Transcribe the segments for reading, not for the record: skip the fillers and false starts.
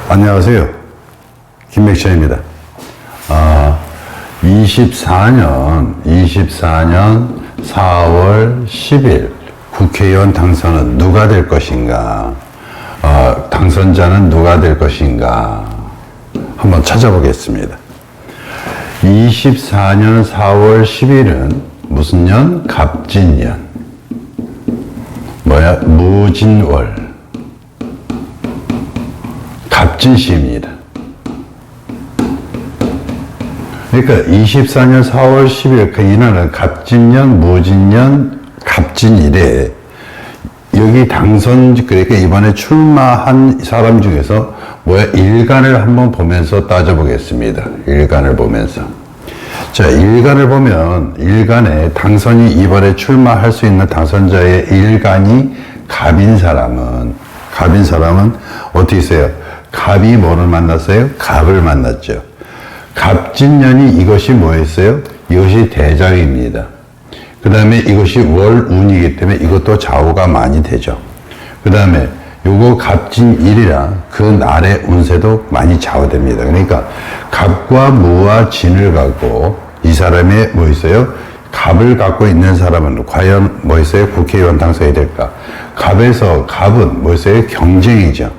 안녕하세요. 김백천입니다. 24년 4월 10일 국회의원 당선은 누가 될 것인가? 당선자는 누가 될 것인가? 한번 찾아보겠습니다. 24년 4월 10일은 무슨 년? 갑진년. 무진월. 갑진시입니다. 그러니까 24년 4월 10일 그 이날은 갑진년, 무진년, 갑진일에 여기 그러니까 이번에 출마한 사람 중에서 일간을 한번 보면서 따져보겠습니다. 일간을 보면서. 자, 일간을 보면 일간에 당선이 이번에 출마할 수 있는 당선자의 일간이 갑인 사람은 어떻게 있어요? 갑이 뭐를 만났어요? 갑을 만났죠. 갑진년이 이것이 뭐였어요? 이것이 대장입니다. 그 다음에 이것이 월운이기 때문에 이것도 좌우가 많이 되죠. 그 다음에 요거 갑진일이라 그 날의 운세도 많이 좌우됩니다. 그러니까 갑과 무와 진을 갖고 이 사람의 있어요? 갑을 갖고 있는 사람은 과연 있어요? 국회의원 당선이 될까? 갑은 있어요? 경쟁이죠.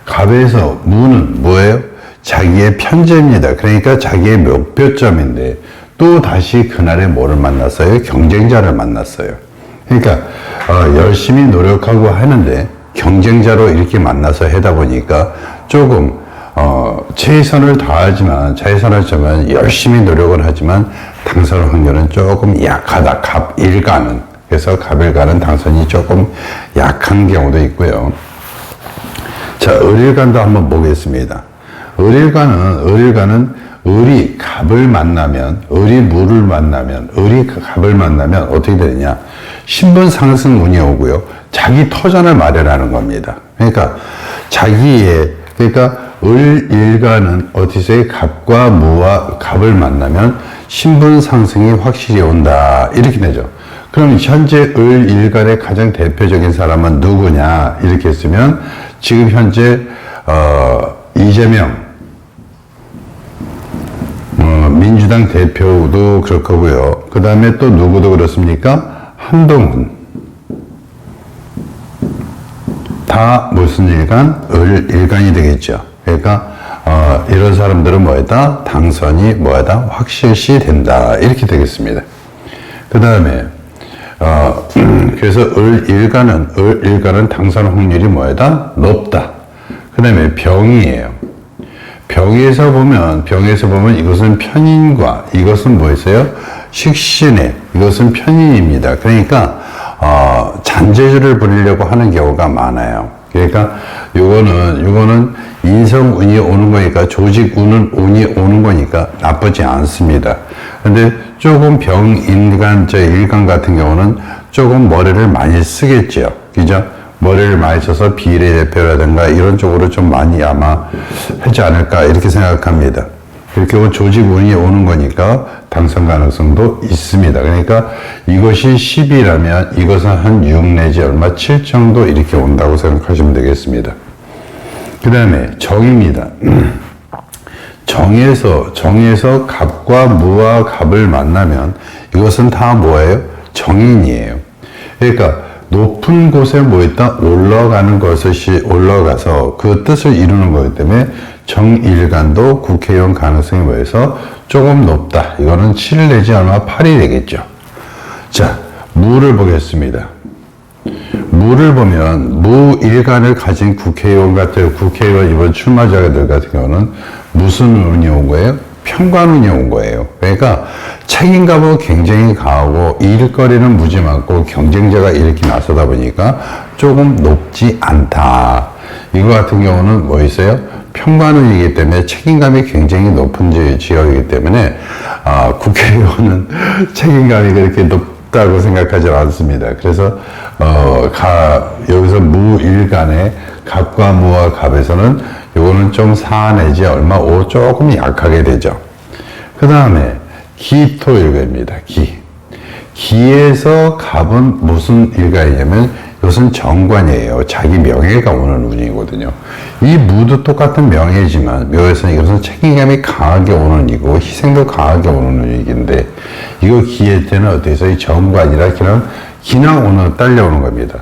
갑에서 무는 뭐예요? 자기의 편재입니다. 그러니까 자기의 목표점인데 또 다시 그날에 뭐를 만났어요? 경쟁자를 만났어요. 그러니까 열심히 노력하고 하는데 경쟁자로 이렇게 만나서 하다 보니까 조금 최선을 다하지만 열심히 노력을 하지만 당선 확률은 조금 약하다. 갑일간은. 그래서 갑일간은 당선이 조금 약한 경우도 있고요. 자, 을일간도 한번 보겠습니다. 을일간은 을이 갑을 만나면, 을이 무를 만나면, 을이 갑을 만나면 어떻게 되느냐? 신분 상승 운이 오고요. 자기 터전을 마련하는 겁니다. 그러니까 을일간은 어디서의 갑과 무와 갑을 만나면 신분 상승이 확실히 온다. 이렇게 되죠. 그럼 현재 을일간의 가장 대표적인 사람은 누구냐? 이렇게 했으면 지금 현재 이재명 민주당 대표도 그럴 거고요. 그 다음에 또 누구도 그렇습니까? 한동훈. 다 무슨 일간? 을일간이 되겠죠. 그러니까 이런 사람들은 당선이 확실시 된다. 이렇게 되겠습니다. 그 다음에 그래서 을일간은 당선 확률이 높다. 그 다음에 병이에요. 병에서 보면 이것은 편인과 이것은 식신의 이것은 편인입니다. 그러니까 잔재주를 부리려고 하는 경우가 많아요. 그러니까 요거는 인성운이 오는 거니까 조직운이 오는 거니까 나쁘지 않습니다. 근데 조금 일간 같은 경우는 조금 머리를 많이 쓰겠죠. 그죠? 머리를 많이 써서 비례대표라든가 이런 쪽으로 좀 많이 아마 하지 않을까 이렇게 생각합니다. 이렇게 조직운이 오는 거니까 당선 가능성도 있습니다. 그러니까 이것이 10이라면 이것은 한 6 내지 7 정도 이렇게 온다고 생각하시면 되겠습니다. 그 다음에 정입니다. 정에서 갑과 무와 갑을 만나면 이것은 다 정인이에요. 그러니까 높은 곳에 올라가는 것이 올라가서 그 뜻을 이루는 거기 때문에 정일간도 국회의원 가능성이 조금 높다. 이거는 7 내지 8이 되겠죠. 자, 무를 보겠습니다. 무를 보면 무일간을 가진 국회의원 이번 출마자들 같은 경우는 무슨 운이 온 거예요? 편관운이 온 거예요. 그러니까 책임감은 굉장히 강하고 일거리는 무지 많고 경쟁자가 이렇게 나서다 보니까 조금 높지 않다. 이거 같은 경우는 편관운이기 때문에 책임감이 굉장히 높은 지역이기 때문에 국회의원은 책임감이 그렇게 높다고 생각하지 않습니다. 그래서 여기서 무일간의 갑과 무와 갑에서는 요거는 좀 4 내지 5 조금 약하게 되죠. 그 다음에 기토일가입니다. 기에서 갑은 무슨 일가이냐면 이것은 정관이에요. 자기 명예가 오는 운이거든요. 이 무도 똑같은 명예지만 묘에서는 이것은 책임감이 강하게 오는 이고 희생도 강하게 오는 운이긴데 이거 기의 때는 어떻게 해서 이 정관이라 기나 오는 딸려오는 겁니다.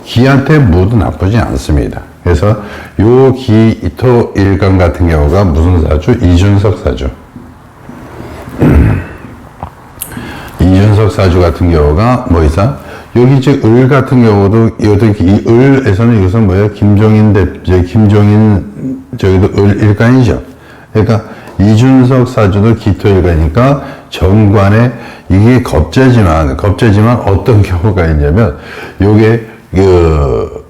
기한테 무도 나쁘지 않습니다. 그래서 요 기 이토 일간 같은 경우가 무슨 사주? 이준석 사주. 이준석 사주 같은 경우가 뭐 있어? 여기 이제 을 같은 경우도 이 을에서는 이것은 뭐예요? 김종인 저기도 을 일간이죠. 그러니까 이준석 사주도 기토 일간이니까 정관에 이게 겁재지만 어떤 경우가 있냐면 요게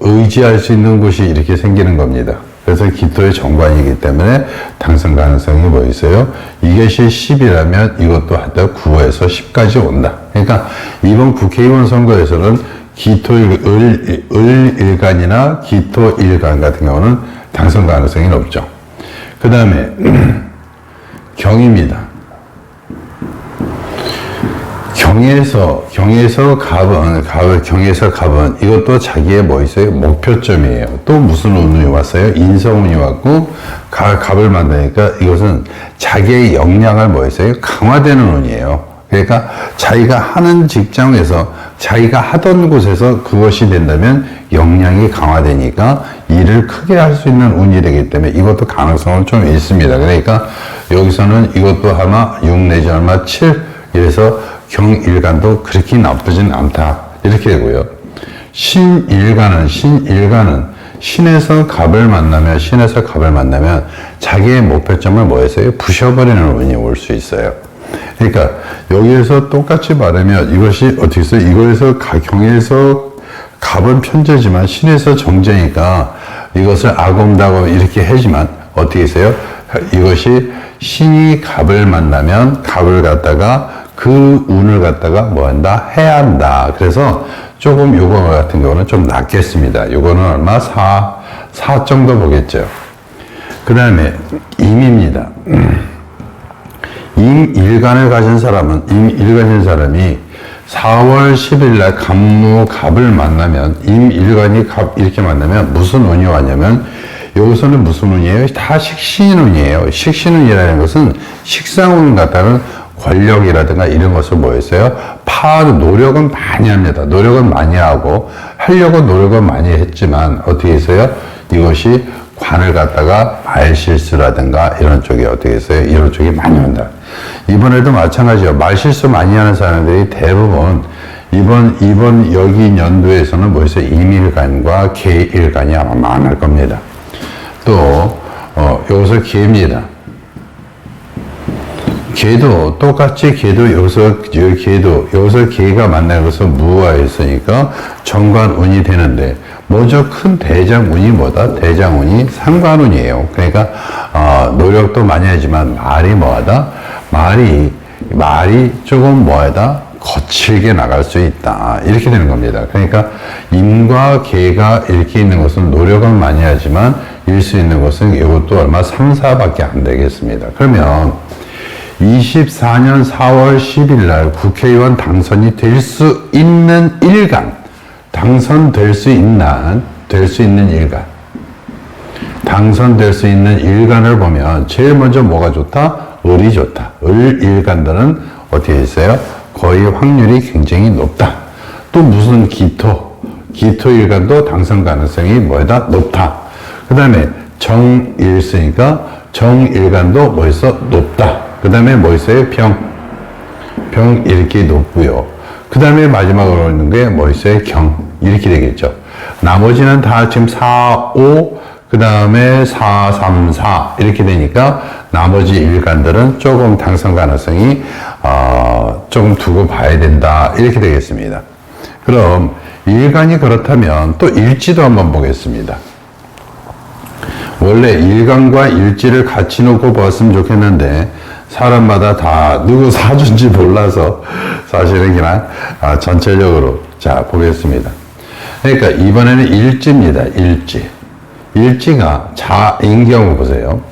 의지할 수 있는 곳이 이렇게 생기는 겁니다. 그래서 기토의 정관이기 때문에 당선 가능성이 뭐 있어요? 이것이 10이라면 이것도 하다 9에서 10까지 온다. 그러니까 이번 국회의원 선거에서는 기토 을 일간이나 기토 일간 같은 경우는 당선 가능성이 높죠. 그 다음에 경입니다. 경에서 갑은 이것도 자기의 뭐 있어요? 목표점이에요. 또 무슨 운이 왔어요? 인성운이 왔고 갑을 만나니까 이것은 자기의 역량을 뭐 있어요? 강화되는 운이에요. 그러니까 자기가 하는 직장에서 자기가 하던 곳에서 그것이 된다면 역량이 강화되니까 일을 크게 할 수 있는 운이 되기 때문에 이것도 가능성은 좀 있습니다. 그러니까 여기서는 이것도 아마 6 내지 얼마 7 이래서 경일간도 그렇게 나쁘진 않다. 이렇게 되고요. 신일간은 신에서 갑을 만나면 자기의 목표점을 뭐 했어요? 부셔버리는 운이 올 수 있어요. 그러니까 여기에서 똑같이 말하면 이것이 어떻게 있어요? 이거에서 경에서 갑은 편제지만 신에서 정제니까 이것을 아검다검 이렇게 하지만 어떻게 있어요? 이것이 신이 갑을 만나면 갑을 갖다가 그 운을 갖다가 뭐 한다? 해야 한다. 그래서 조금 요거 같은 경우는 좀 낫겠습니다. 요거는 얼마? 4 정도 보겠죠. 그 다음에 임입니다. 임일간을 가진 사람이 4월 10일 날 갑무 갑을 만나면 임일간이 갑 이렇게 만나면 무슨 운이 왔냐면 여기서는 무슨 운이에요? 다 식신운이에요. 식신운이라는 것은 식상운 같다는 권력이라든가 이런 것을 뭐 했어요? 노력은 많이 합니다. 노력은 많이 하고 하려고 노력은 많이 했지만 어떻게 했어요? 이것이 관을 갖다가 말실수라든가 이런 쪽이 어떻게 했어요? 이런 쪽이 많이 온다. 이번에도 마찬가지예요. 말실수 많이 하는 사람들이 대부분 이번 여기 연도에서는 뭐 있어요? 임일간과 계일간이 아마 많을 겁니다. 또 여기서 계입니다. 계도 똑같이 여기서 계가 만나서 무가 있으니까 정관운이 되는데 먼저 큰 대장운이 뭐다? 대장운이 상관운이에요. 그러니까 노력도 많이 하지만 말이 뭐하다? 말이 조금 뭐하다? 거칠게 나갈 수 있다. 이렇게 되는 겁니다. 그러니까 임과 계가 이렇게 있는 것은 노력은 많이 하지만 일 수 있는 것은 이것도 얼마 3, 4밖에 안 되겠습니다. 그러면 24년 4월 10일 날 국회의원 당선이 될 수 있는 일간, 당선될 수 있는 일간, 당선될 수 있는 일간을 보면 제일 먼저 뭐가 좋다? 을이 좋다. 을 일간들은 어떻게 있어요? 거의 확률이 굉장히 높다. 또 무슨 기토 일간도 당선 가능성이 뭐다? 높다. 그 다음에 정일 쓰니까 정일간도 뭐 있어? 높다. 그 다음에 뭐 있어요? 병 이렇게 높고요. 그 다음에 마지막으로 있는 게 뭐 있어요? 경 이렇게 되겠죠. 나머지는 다 지금 4, 5, 그 다음에 4, 3, 4 이렇게 되니까 나머지 일간들은 조금 당선 가능성이 조금 두고 봐야 된다 이렇게 되겠습니다. 그럼 일간이 그렇다면 또 일지도 한번 보겠습니다. 원래 일간과 일지를 같이 놓고 봤으면 좋겠는데 사람마다 다 누구 사준지 몰라서 사실은 그냥 전체적으로 자 보겠습니다. 그러니까 이번에는 일지입니다. 일지가 자인 경우 보세요.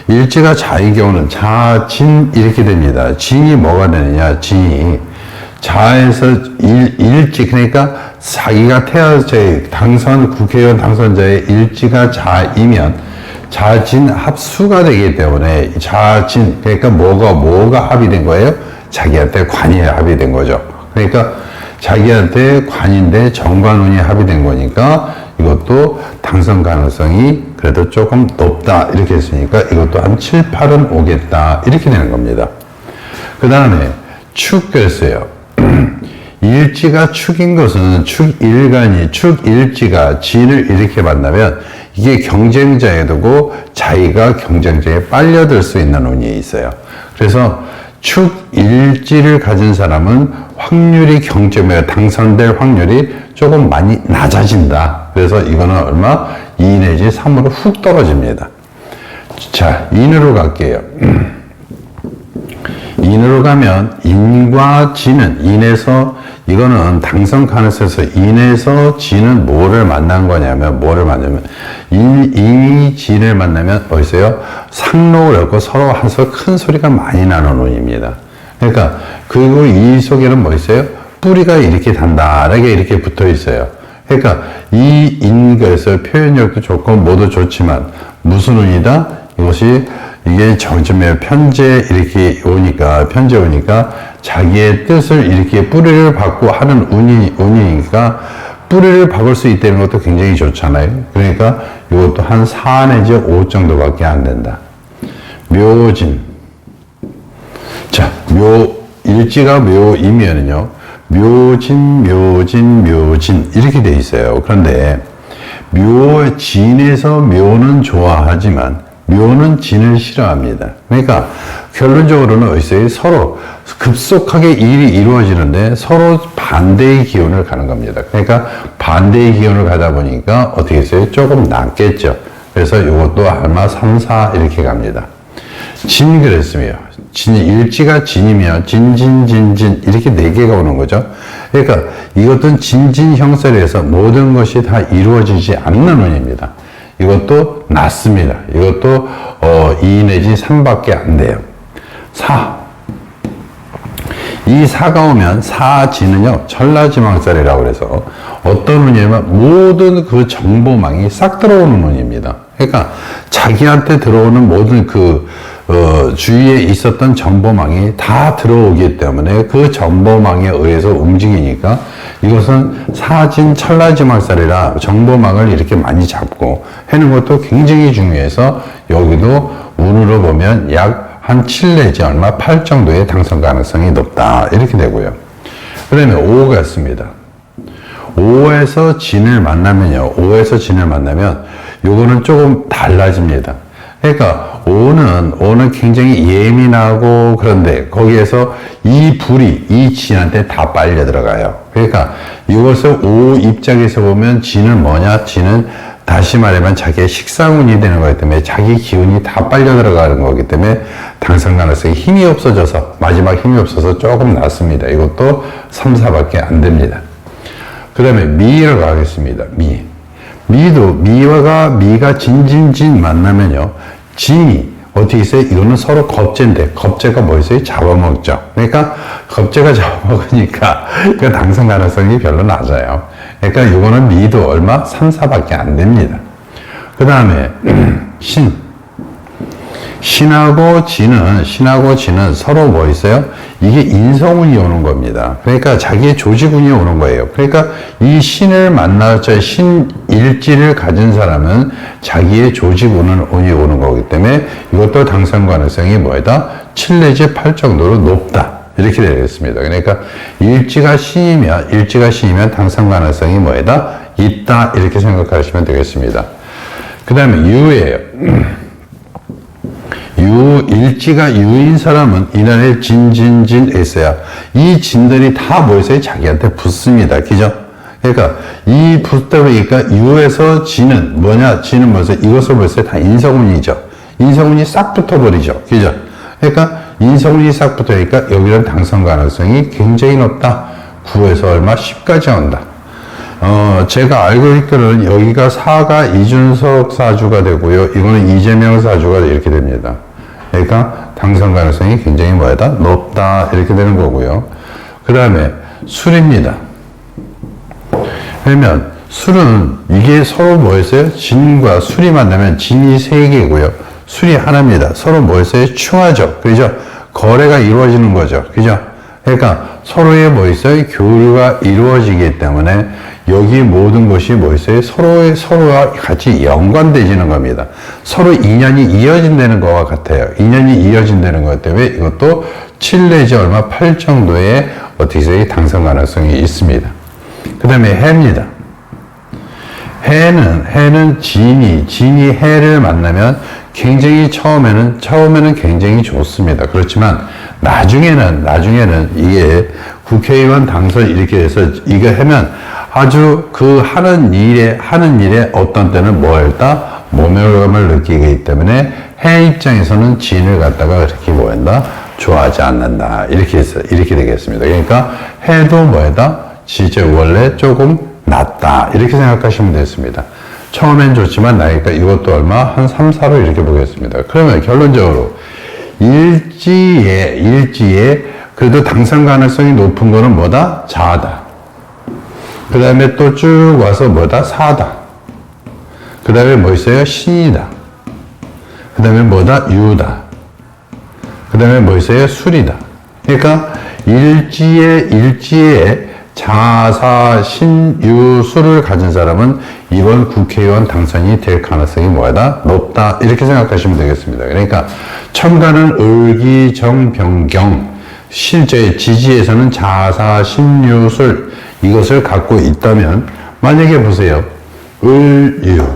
일지가 자인 경우는 자진 이렇게 됩니다. 진이 뭐가 되느냐? 자에서 일지, 그러니까 자기가 당선, 국회의원 당선자의 일지가 자이면 자진 합수가 되기 때문에 자진, 그러니까 뭐가 합의된 거예요? 자기한테 관이 합의된 거죠. 그러니까 자기한테 관인데 정관운이 합의된 거니까 이것도 당선 가능성이 그래도 조금 높다 이렇게 했으니까 이것도 한 7, 8은 오겠다 이렇게 되는 겁니다. 그 다음에 축 그랬어요. 일지가 축인 것은 축일지가 진을 이렇게 만나면 이게 경쟁자에 두고 자기가 경쟁자에 빨려들 수 있는 운이 있어요. 그래서 축일지를 가진 사람은 확률이 당선될 확률이 조금 많이 낮아진다. 그래서 이거는 얼마? 2 내지 3으로 훅 떨어집니다. 자, 인으로 갈게요. 인으로 가면 인과 진은 이거는 당선 가능성에서 인에서 진은 뭐를 만난 거냐면 인이 진을 만나면 어디서요? 상록을 했고 서로 해서 큰 소리가 많이 나는 운입니다. 그러니까 그리고 이 속에는 뭐 있어요? 뿌리가 이렇게 단단하게 이렇게 붙어 있어요. 그러니까 이 인格에서 표현력도 좋고 뭐도 좋지만 무슨 운이다? 이게 정점에 편제 오니까 자기의 뜻을 이렇게 뿌리를 받고 하는 운이니까 뿌리를 박을 수 있다는 것도 굉장히 좋잖아요. 그러니까 이것도 한 4 내지 5 정도밖에 안 된다. 묘진. 자, 일지가 묘이면은요, 묘진 이렇게 돼 있어요. 그런데 진에서 묘는 좋아하지만 묘는 진을 싫어합니다. 그러니까 결론적으로는 어디서요? 서로 급속하게 일이 이루어지는데 서로 반대의 기운을 가는 겁니다. 그러니까 반대의 기운을 가다 보니까 어떻게 했어요? 조금 낫겠죠. 그래서 이것도 아마 3, 4 이렇게 갑니다. 진 그랬으며 일지가 진이면 진 이렇게 4개가 오는 거죠. 그러니까 이것은 진진형설에서 모든 것이 다 이루어지지 않는 운입니다. 이것도 낮습니다. 이것도 2 내지 3밖에 안 돼요. 4. 이 4가 오면 사진은요, 천라지망살이라고 그래서 어떤 운이냐면 모든 그 정보망이 싹 들어오는 운입니다. 그러니까 자기한테 들어오는 모든 주위에 있었던 정보망이 다 들어오기 때문에 그 정보망에 의해서 움직이니까 이것은 사진 천라지망살이라 정보망을 이렇게 많이 잡고 하는 것도 굉장히 중요해서 여기도 운으로 보면 약 한 7 내지 얼마 8 정도의 당선 가능성이 높다 이렇게 되고요. 그 다음에 5가 있습니다. 5에서 진을 만나면 요거는 조금 달라집니다. 그러니까 5는 굉장히 예민하고 그런데 거기에서 이 불이 이 진한테 다 빨려 들어가요. 그러니까 이것을 5 입장에서 보면 진은 뭐냐? 진은 다시 말하면 자기의 식상운이 되는 거기 때문에 자기 기운이 다 빨려 들어가는 거기 때문에 당선 가능성이 힘이 없어져서 마지막 힘이 없어서 조금 낮습니다. 이것도 3, 4밖에 안 됩니다. 그 다음에 미로 가겠습니다. 미가 진진진 만나면요. 진이 어떻게 있어요? 이거는 서로 겁재인데 겁재가 뭐 있어요? 잡아먹죠. 그러니까 겁재가 잡아먹으니까 그 당선 가능성이 별로 낮아요. 그러니까 이거는 미도 얼마? 3, 4밖에 안 됩니다. 그 다음에 신하고 진은 서로 뭐 있어요? 이게 인성운이 오는 겁니다. 그러니까 자기의 조직운이 오는 거예요. 그러니까 이 신을 신일지를 가진 사람은 자기의 조직운이 오는 거기 때문에 이것도 당선 가능성이 뭐다? 7 내지 8 정도로 높다. 이렇게 되겠습니다. 그러니까 일지가 신이면 당선 가능성이 뭐다? 있다. 이렇게 생각하시면 되겠습니다. 그 다음에 유예요. 일지가 유인 사람은 이날에 진했어야 이 진들이 다 모여서 자기한테 붙습니다. 그죠? 그러니까 이 붙다 보니까 유에서 진은 뭐냐? 진은 뭐죠? 이것을 벌써 다 인성운이죠. 인성운이 싹 붙어버리죠. 그죠? 그러니까 인성운이 싹 붙으니까 여기는 당선 가능성이 굉장히 높다. 9에서 얼마? 10까지 온다. 제가 알고 있기로는 여기가 4가 이준석 사주가 되고요. 이거는 이재명 사주가 이렇게 됩니다. 그러니까 당선 가능성이 굉장히 높다. 이렇게 되는 거고요. 그 다음에 술입니다. 그러면 술은 이게 서로 뭐였어요? 진과 술이 만나면 진이 세 개고요. 술이 하나입니다. 서로 뭐였어요? 충하죠. 그죠? 거래가 이루어지는 거죠. 그죠? 그러니까 서로의 뭐 있어요? 교류가 이루어지기 때문에 여기 모든 것이 뭐 있어요? 서로가 같이 연관되지는 겁니다. 서로 인연이 이어진다는 것과 같아요. 인연이 이어진다는 것 때문에 이것도 7 내지 얼마 8 정도의 어떻게 해서 당선 가능성이 있습니다. 그 다음에 해입니다. 해는 진이 해를 만나면 굉장히 처음에는 굉장히 좋습니다. 그렇지만 나중에는 이게 국회의원 당선 이렇게 해서 이거 하면 아주 그 하는 일에 어떤 때는 뭐였다? 모멸감을 느끼기 때문에 해 입장에서는 진을 갖다가 그렇게 뭐한다? 좋아하지 않는다. 이렇게 되겠습니다. 그러니까 해도 뭐다? 진짜 원래 조금 낫다. 이렇게 생각하시면 되겠습니다. 처음엔 좋지만 나니까 이것도 얼마? 한 3, 4로 이렇게 보겠습니다. 그러면 결론적으로 일지에 그래도 당선 가능성이 높은 거는 뭐다? 자다. 그 다음에 또 쭉 와서 뭐다? 사다. 그 다음에 뭐 있어요? 신이다. 그 다음에 뭐다? 유다. 그 다음에 뭐 있어요? 술이다. 그러니까 일지에 자사, 신, 유, 술을 가진 사람은 이번 국회의원 당선이 될 가능성이 뭐다? 높다. 이렇게 생각하시면 되겠습니다. 그러니까 첨가는 을기, 정, 병경. 실제 지지에서는 자사, 신, 유, 술 이것을 갖고 있다면 만약에 보세요. 을유,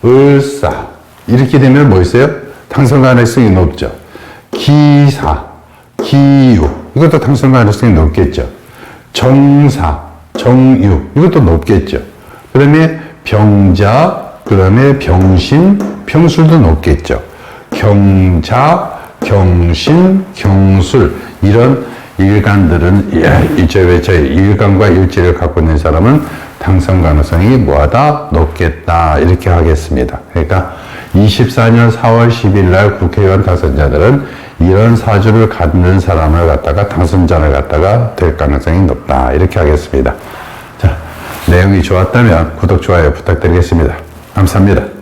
을사 이렇게 되면 뭐 있어요? 당선 가능성이 높죠. 기사, 기유 이것도 당선 가능성이 높겠죠. 정사, 정유 이것도 높겠죠. 그 다음에 병자, 그 다음에 병신, 병술도 높겠죠. 경자, 경신, 경술 이런 일간들은 일간과 일지를 갖고 있는 사람은 당선 가능성이 뭐하다? 높겠다. 이렇게 하겠습니다. 그러니까 24년 4월 10일 날 국회의원 당선자들은 이런 사주를 갖는 사람을 갖다가 당선자를 갖다가 될 가능성이 높다. 이렇게 하겠습니다. 자, 내용이 좋았다면 구독, 좋아요 부탁드리겠습니다. 감사합니다.